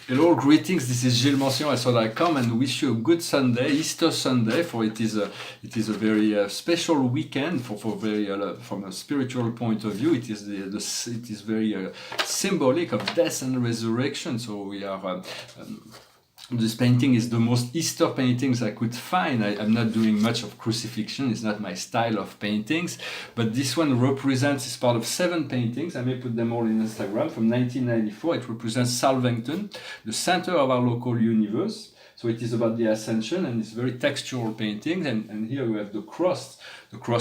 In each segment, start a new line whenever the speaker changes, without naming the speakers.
Hello, greetings. This is Gilles Mention. I thought I'd come and wish you a good Sunday, Easter Sunday, for it is a very special weekend for very from a spiritual point of view. It is it is very symbolic of death and resurrection. So we are. This painting is the most Easter paintings I could find. I'm not doing much of crucifixion, it's not my style of paintings, but this one represents, it's part of 7 paintings, I may put them all in Instagram, from 1994. It represents Salvington, the center of our local universe. So it is about the ascension, and it's very textural painting. And here we have the cross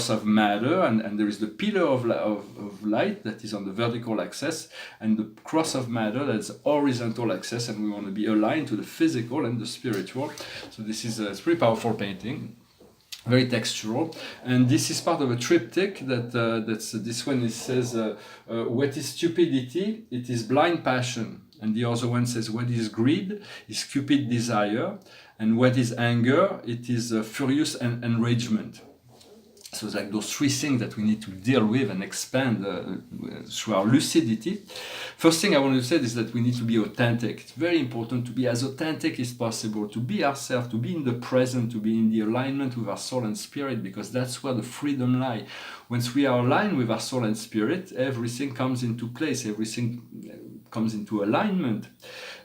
of matter, and there is the pillar of light that is on the vertical axis, and the cross of matter that's horizontal axis, and we want to be aligned to the physical and the spiritual. So this is a pretty powerful painting. Very textural, and this is part of a triptych that's this one. It says, "What is stupidity? It is blind passion." And the other one says, "What is greed? Is cupid desire. And what is anger? It is furious and enragement." So it's like those 3 things that we need to deal with and expand through our lucidity. First thing I want to say is that we need to be authentic. It's very important to be as authentic as possible, to be ourselves, to be in the present, to be in the alignment with our soul and spirit, because that's where the freedom lies. Once we are aligned with our soul and spirit, everything comes into place, everything comes into alignment.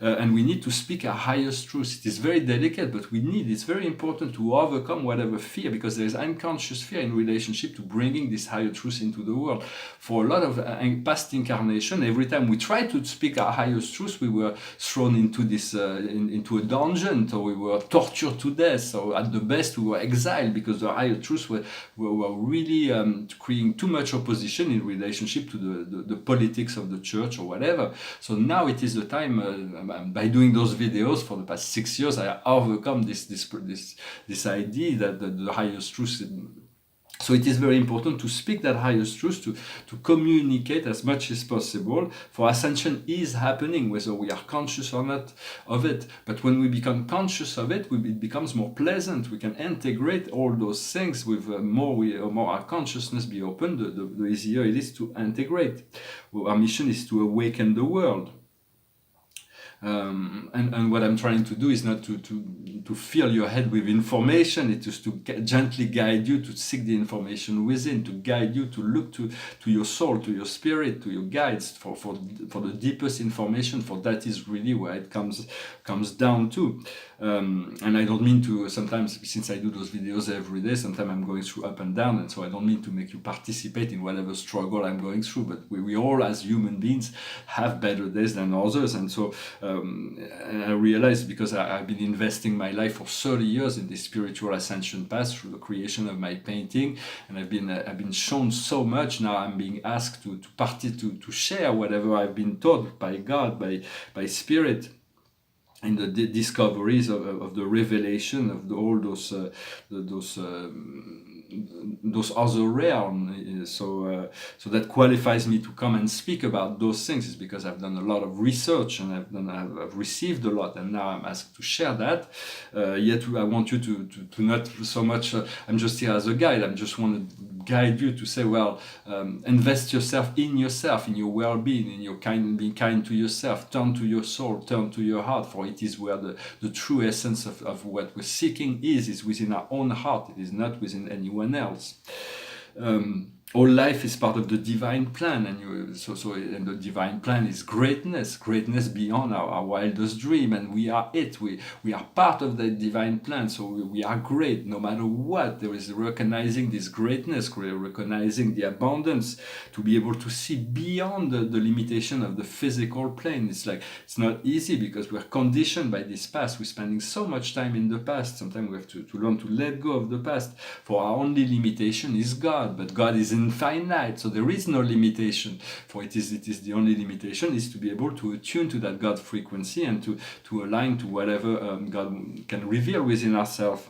And we need to speak our highest truth. It is very delicate, but it's very important to overcome whatever fear, because there is unconscious fear in relationship to bringing this higher truth into the world. For a lot of past incarnation, every time we try to speak our highest truth, we were thrown into this into a dungeon, or we were tortured to death, or at the best we were exiled, because the higher truths were really creating too much opposition in relationship to the politics of the church or whatever. So now it is the time. By doing those videos for the past 6 years, I overcome this idea that the highest truth. So it is very important to speak that highest truth, to communicate as much as possible. For ascension is happening, whether we are conscious or not of it. But when we become conscious of it, it becomes more pleasant. We can integrate all those things with more our consciousness be open, the easier it is to integrate. Our mission is to awaken the world. And what I'm trying to do is not to fill your head with information. It is to gently guide you to seek the information within, to guide you to look to your soul, to your spirit, to your guides for the deepest information. For that is really where it comes down to. And I don't mean to, sometimes, since I do those videos every day, sometimes I'm going through up and down, and so I don't mean to make you participate in whatever struggle I'm going through, but we all as human beings have better days than others. And so and I realized, because I've been investing my life for 30 years in this spiritual ascension path through the creation of my painting, and I've been shown so much. Now I'm being asked to share whatever I've been taught by God, by spirit, in the discoveries of the revelation of all those other realms. So that qualifies me to come and speak about those things, is because I've done a lot of research, and I've received a lot, and now I'm asked to share that. Yet I want you to not so much. I'm just here as a guide. I just want to guide you to say, well, invest yourself, in your well-being, in your being kind to yourself. Turn to your soul, turn to your heart, for it is where the true essence of what we're seeking is within our own heart. It is not within anyone else. All life is part of the divine plan, and and the divine plan is greatness beyond our wildest dream, and we are it. We are part of the divine plan, so we are great no matter what. There is recognizing this greatness, recognizing the abundance, to be able to see beyond the limitation of the physical plane. It's not easy, because we're conditioned by this past. We're spending so much time in the past. Sometimes we have to learn to let go of the past, for our only limitation is God, but God is infinite, so there is no limitation. For it is the only limitation is to be able to attune to that God frequency, and to align to whatever God can reveal within ourselves.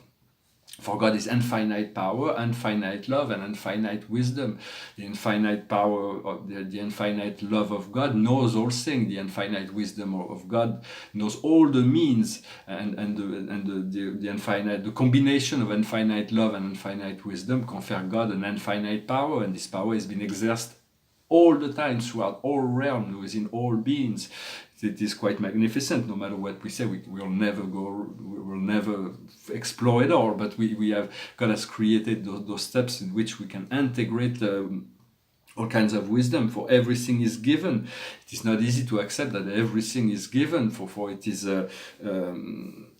For God is infinite power, infinite love, and infinite wisdom. The infinite power, of the infinite love of God knows all things. The infinite wisdom of God knows all the means, and the combination of infinite love and infinite wisdom confer God an infinite power, and this power has been exercised all the time throughout all realms, within all beings. it is quite magnificent. No matter what we say, we will never explore it all, but we have, God has created those steps in which we can integrate all kinds of wisdom, for everything is given. It is not easy to accept that everything is given, for it is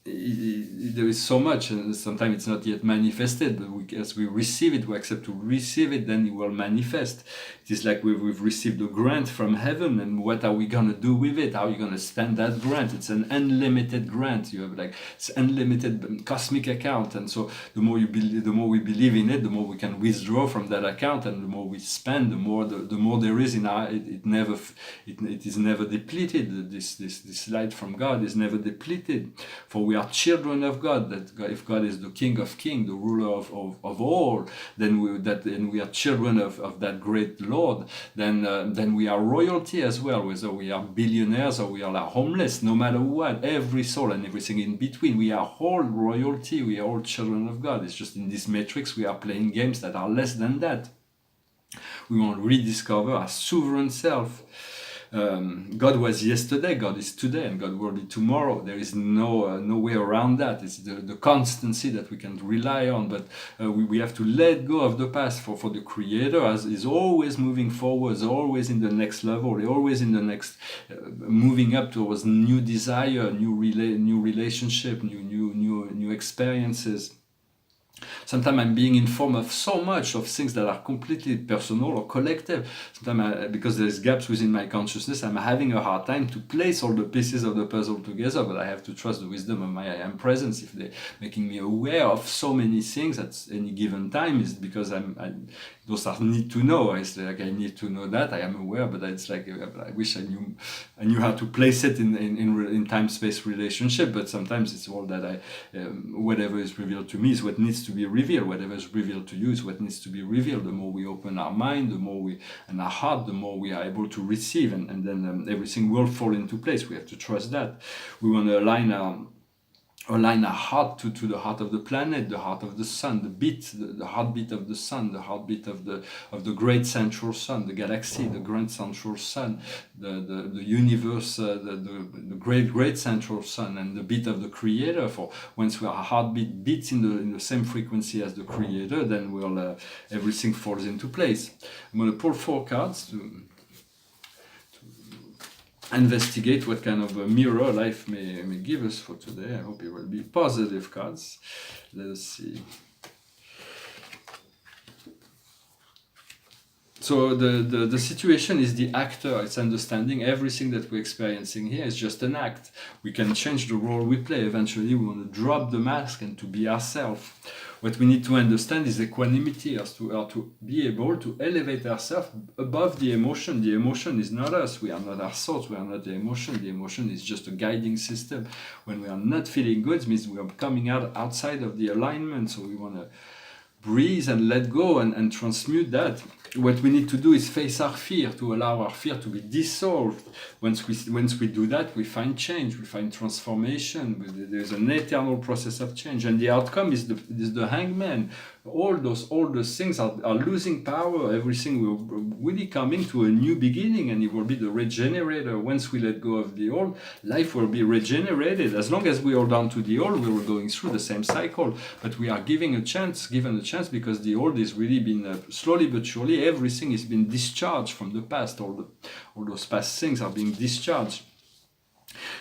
there is so much, and sometimes it's not yet manifested, but as we receive it, we accept to receive it, then it will manifest. It is like we've received a grant from heaven, and what are we going to do with it? How are you going to spend that grant? It's an unlimited grant. You have like it's unlimited cosmic account, and so the more we believe in it, the more we can withdraw from that account, and the more we spend, the more there is in our. It is never depleted. This light from God is never depleted. For we are children of God. If God is the King of Kings, the ruler of all, then we are children of that great Lord. Then we are royalty as well. Whether we are billionaires or we are homeless, no matter what, every soul and everything in between, we are all royalty. We are all children of God. It's just in this matrix we are playing games that are less than that. We want to rediscover our sovereign self. God was yesterday, God is today, and God will be tomorrow. There is no way around that. It's the constancy that we can rely on, but we have to let go of the past. For the Creator is always moving forwards, always in the next level, always in the next, moving up towards new desire, new relationship, new experiences. Sometimes I'm being informed of so much of things that are completely personal or collective. Sometimes, because there's gaps within my consciousness, I'm having a hard time to place all the pieces of the puzzle together, but I have to trust the wisdom of my I Am presence. If they're making me aware of so many things at any given time, is because those are need to know. It's like I need to know that I am aware, but it's like I wish I knew how to place it in time-space relationship. But sometimes it's all that whatever is revealed to me is what needs to be revealed. Whatever is revealed to you is what needs to be revealed. The more we open our mind, the more and our heart, the more we are able to receive, and then everything will fall into place. We have to trust that. We want to align our heart to the heart of the planet, the heart of the sun, the heartbeat of the sun, the heartbeat of the great central sun, the galaxy, the grand central sun, the universe, the great central sun, and the beat of the Creator. For once our heartbeat beats in the same frequency as the Creator, then everything falls into place. I'm going to pull 4 cards to investigate what kind of a mirror life may give us for today. I hope it will be positive cards. Let us see. So the situation is the actor. It's understanding everything that we're experiencing here is just an act. We can change the role we play. Eventually we want to drop the mask and to be ourselves. What we need to understand is equanimity, as to be able to elevate ourselves above the emotion. The emotion is not us. We are not our thoughts. We are not the emotion. The emotion is just a guiding system. When we are not feeling good, it means we are coming outside of the alignment. So we want to breathe and let go and transmute that. What we need to do is face our fear, to allow our fear to be dissolved. Once we do that, we find change, we find transformation. There's an eternal process of change, and the outcome is the hangman. All those things are losing power. Everything will really coming to a new beginning, and it will be the regenerator. Once we let go of the old, life will be regenerated. As long as we hold on to the old, we were going through the same cycle. But we are given a chance because the old is really been slowly but surely. Everything is being discharged from the past. All those past things are being discharged.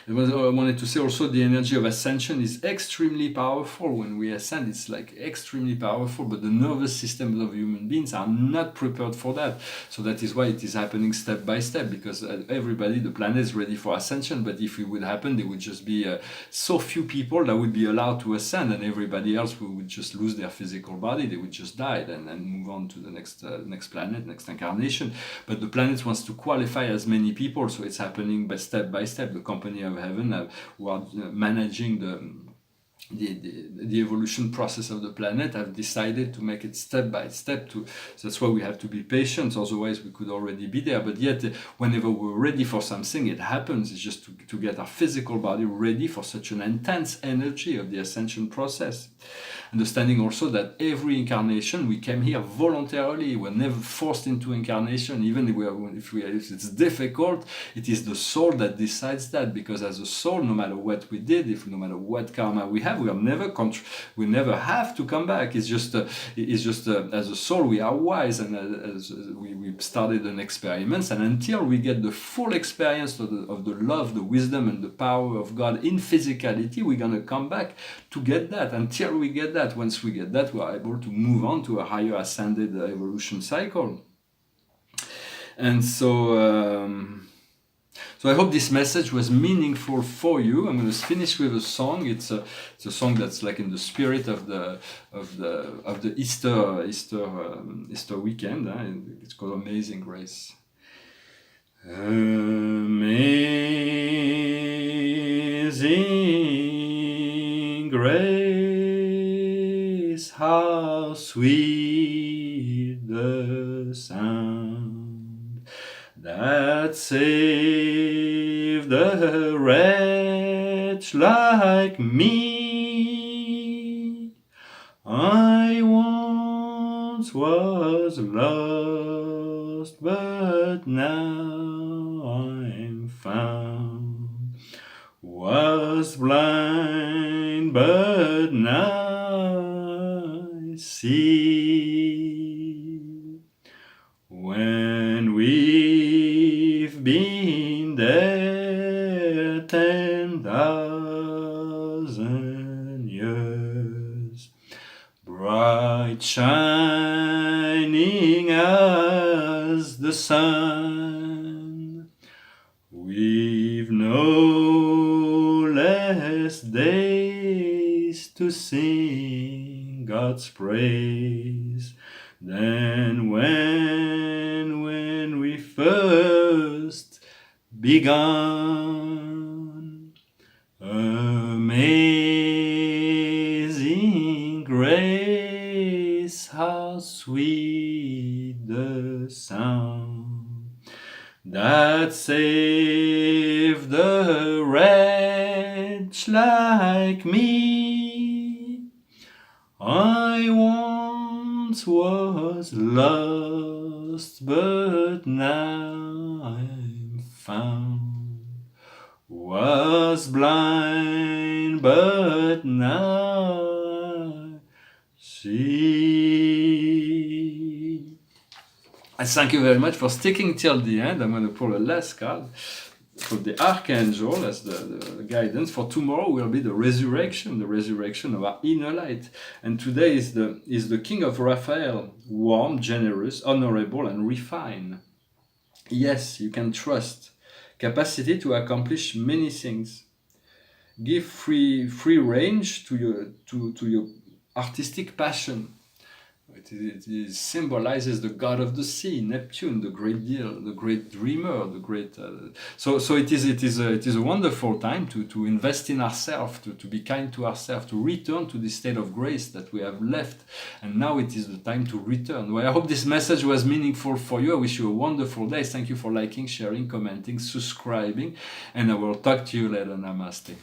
I wanted to say also the energy of ascension is extremely powerful. When we ascend, it's like extremely powerful, but the nervous systems of human beings are not prepared for that. So that is why it is happening step by step, because the planet is ready for ascension, but if it would happen, there would just be so few people that would be allowed to ascend, and everybody else would just lose their physical body. They would just die and move on to the next planet, next incarnation. But the planet wants to qualify as many people, so it's happening by step. The company of heaven who are managing the evolution process of the planet have decided to make it step by step. So that's why we have to be patient, otherwise we could already be there. But yet whenever we're ready for something, it happens. It's just to get our physical body ready for such an intense energy of the ascension process. understanding also that every incarnation we came here voluntarily. We're never forced into incarnation, even if it's difficult. It is the soul that decides that, because as a soul, no matter what we did, no matter what karma we have, we never have to come back. It's just as a soul we are wise, and as we started an experiment, and until we get the full experience of the love, the wisdom, and the power of God in physicality, we're gonna come back to get that. Until we get that, once we get that, we are able to move on to a higher ascended evolution cycle. And so I hope this message was meaningful for you. I'm going to finish with a song. It's a song that's like in the spirit of the Easter weekend. It's called Amazing Grace. Amazing grace, how sweet the sound that saved a wretch like me. I once was lost, but now I'm found. Was blind, but now I see. When we've been there 10,000 years, bright shining as the sun, we've no less days to sing God's praise than when we first begun. Amazing grace, how sweet the sound that saved a wretch like me. I once was lost, but now I'm found. Was blind, but now I see. I thank you very much for sticking till the end. I'm going to pull a last card for the Archangel as the guidance. For tomorrow will be the resurrection of our inner light. And today is the King of Raphael, warm, generous, honorable, and refined. Yes, you can trust. Capacity to accomplish many things. Give free range to your artistic passion. It symbolizes the god of the sea, Neptune, the great deal, the great dreamer, the great. So it is a wonderful time to invest in ourselves, to be kind to ourselves, to return to this state of grace that we have left, and now it is the time to return. Well, I hope this message was meaningful for you. I wish you a wonderful day. Thank you for liking, sharing, commenting, subscribing, and I will talk to you later. Namaste.